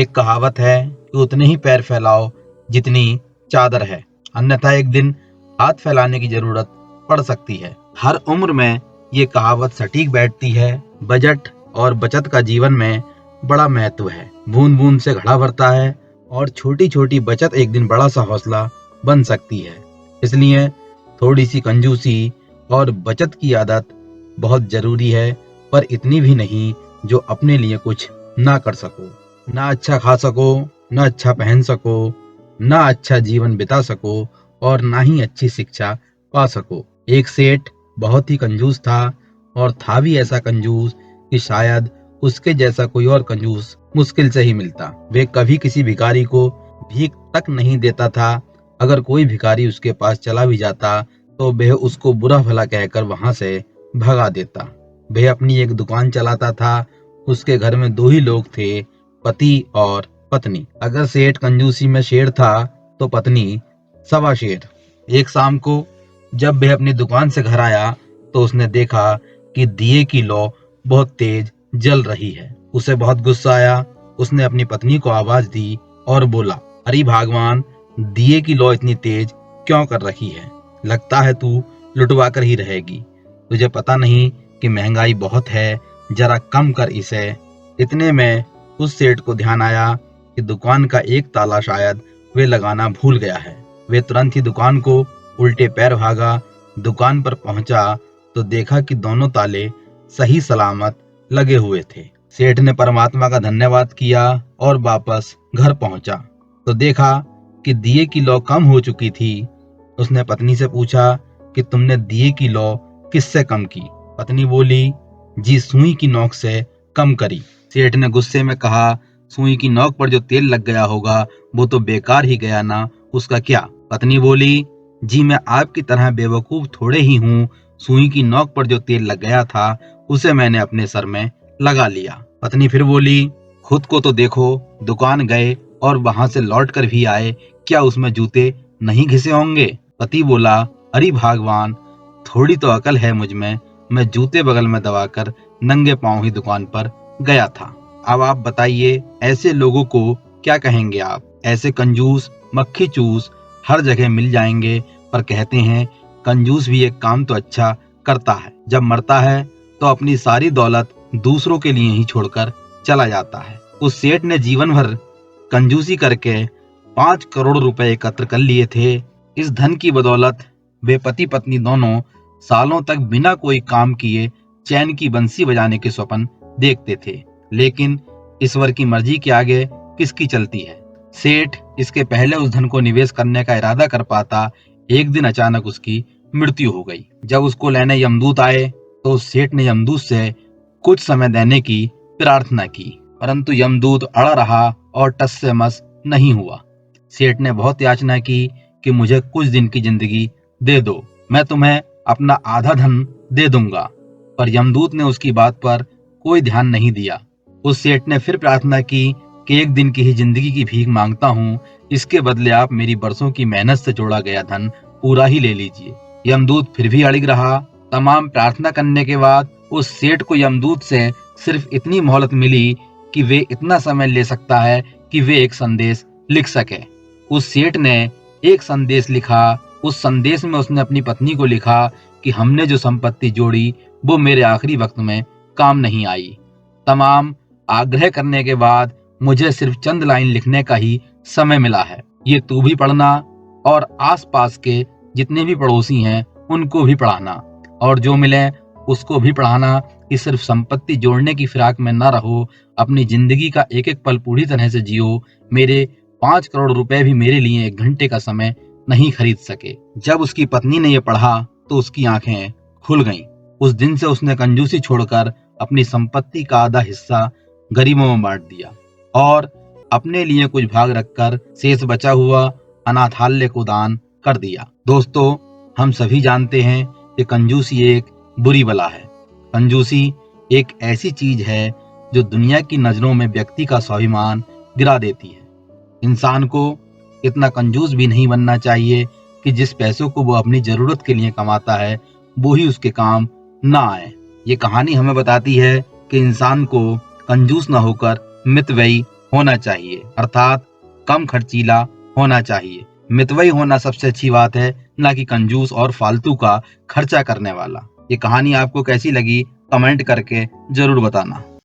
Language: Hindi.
एक कहावत है कि उतने ही पैर फैलाओ जितनी चादर है, अन्यथा एक दिन हाथ फैलाने की जरूरत पड़ सकती है। हर उम्र में ये कहावत सटीक बैठती है। बजट और बचत का जीवन में बड़ा महत्व है। बूंद बूंद से घड़ा भरता है और छोटी छोटी बचत एक दिन बड़ा सा हौसला बन सकती है। इसलिए थोड़ी सी कंजूसी और बचत की आदत बहुत जरूरी है, पर इतनी भी नहीं जो अपने लिए कुछ ना कर सको, ना अच्छा खा सको, ना अच्छा पहन सको, ना अच्छा जीवन बिता सको और ना ही अच्छी शिक्षा पा सको। एक सेठ बहुत ही कंजूस था और था भी ऐसा कंजूस कि शायद उसके जैसा कोई और कंजूस मुश्किल से ही मिलता। वे कभी किसी भिखारी को भीख तक नहीं देता था। अगर कोई भिखारी उसके पास चला भी जाता तो वह उसको बुरा भला कहकर वहां से भगा देता। वह अपनी एक दुकान चलाता था। उसके घर में दो ही लोग थे, पति और पत्नी। अगर सेठ कंजूसी में शेर था तो पत्नी सवा शेर। एक शाम को जब वह अपनी दुकान से घर आया तो उसने देखा कि दिए की लौ बहुत तेज जल रही है। उसे बहुत गुस्सा आया। उसने अपनी पत्नी को आवाज दी और बोला, अरे भगवान, दिए की लौ इतनी तेज क्यों कर रही है? लगता है तू लुटवा कर ही रहेगी। तुझे पता नहीं कि महंगाई बहुत है, जरा कम कर इसे। इतने में उस सेठ को ध्यान आया कि दुकान का एक ताला शायद वे लगाना भूल गया है। वे तुरंत ही दुकान को उल्टे पैर भागा। दुकान पर पहुंचा तो देखा कि दोनों ताले सही सलामत लगे हुए थे। सेठ ने परमात्मा का धन्यवाद किया और वापस घर पहुंचा तो देखा कि दिए की लौ कम हो चुकी थी। उसने पत्नी से पूछा कि तुमने दिए की लौ किससे कम की? पत्नी बोली, जी सुई की नोक से कम करी। सेठ ने गुस्से में कहा, सुई की नोक पर जो तेल लग गया होगा वो तो बेकार ही गया ना, उसका क्या? पत्नी बोली, जी मैं आपकी तरह बेवकूफ थोड़े ही हूँ। सुई की नोक पर जो तेल लग गया था उसे मैंने अपने सर में लगा लिया। पत्नी फिर बोली, खुद को तो देखो, दुकान गए और वहां से लौट कर भी आए, क्या उसमें जूते नहीं घिसे होंगे? पति बोला, अरे भगवान, थोड़ी तो अकल है मुझ में, मैं जूते बगल में दबाकर नंगे पांव ही दुकान पर गया था। अब आप बताइए, ऐसे लोगों को क्या कहेंगे आप? ऐसे कंजूस मक्खी चूस हर जगह मिल जाएंगे, पर कहते हैं कंजूस भी एक काम तो अच्छा करता है। जब मरता है तो अपनी सारी दौलत दूसरों के लिए ही छोड़कर चला जाता है। उस सेठ ने जीवन भर कंजूसी करके 5 करोड़ रुपए एकत्र कर लिए थे। इस धन की बदौलत वे पति पत्नी दोनों सालों तक बिना कोई काम किए चैन की बंसी बजाने के स्वप्न देखते थे। लेकिन ईश्वर की मर्जी के आगे किसकी चलती है? सेठ इसके पहले उस धन को निवेश करने का इरादा कर पाता, एक दिन अचानक उसकी मृत्यु हो गई। जब उसको लेने यमदूत आए तो उस सेठ ने यमदूत से कुछ समय देने की प्रार्थना की, परंतु यमदूत अड़ा रहा और टस से मस नहीं हुआ। सेठ ने बहुत याचना की कि मुझे कुछ दिन की जिंदगी दे दो, मैं तुम्हें अपना आधा धन दे दूंगा, पर यमदूत ने उसकी बात पर कोई ध्यान नहीं दिया। उस सेठ ने फिर प्रार्थना की कि एक दिन की ही जिंदगी की भीख मांगता हूँ, इसके बदले आप मेरी बरसों की मेहनत से जोड़ा गया धन पूरा ही ले लीजिए। यमदूत फिर भी अड़िग रहा। तमाम प्रार्थना करने के बाद उस सेठ को यमदूत से सिर्फ इतनी मोहलत मिली कि वे इतना समय ले सकता है कि वे एक संदेश लिख सके। उस सेठ ने एक संदेश लिखा। उस संदेश में उसने अपनी पत्नी को लिखा कि हमने जो संपत्ति जोड़ी वो मेरे आखिरी वक्त में काम नहीं आई। तमाम आग्रह करने के बाद मुझे सिर्फ चंद लाइन लिखने का ही समय मिला है। ये तू भी पढ़ना और आसपास के जितने भी पड़ोसी हैं उनको भी पढ़ाना, और जो मिले उसको भी पढ़ाना कि सिर्फ संपत्ति जोड़ने की फिराक में ना रहो, अपनी जिंदगी का एक एक पल पूरी तरह से जियो। मेरे 5 करोड़ रुपए भी मेरे लिए 1 घंटे का समय नहीं खरीद सके। जब उसकी पत्नी ने यह पढ़ा तो उसकी आंखें खुल गईं। उस दिन से उसने कंजूसी छोड़कर अपनी संपत्ति का आधा हिस्सा गरीबों में बांट दिया और अपने लिए कुछ भाग रखकर शेष बचा हुआ अनाथालय को दान कर दिया। दोस्तों, हम सभी जानते हैं कि कंजूसी एक बुरी बला है। कंजूसी एक ऐसी चीज है जो दुनिया की नजरों में व्यक्ति का स्वाभिमान गिरा देती है। इंसान को इतना कंजूस भी नहीं बनना चाहिए कि जिस पैसों को वो अपनी जरूरत के लिए कमाता है वो ही उसके काम ना आए। ये कहानी हमें बताती है कि इंसान को कंजूस न होकर मितव्ययी होना चाहिए, अर्थात कम खर्चीला होना चाहिए। मितव्ययी होना सबसे अच्छी बात है, ना कि कंजूस और फालतू का खर्चा करने वाला। ये कहानी आपको कैसी लगी कमेंट करके जरूर बताना।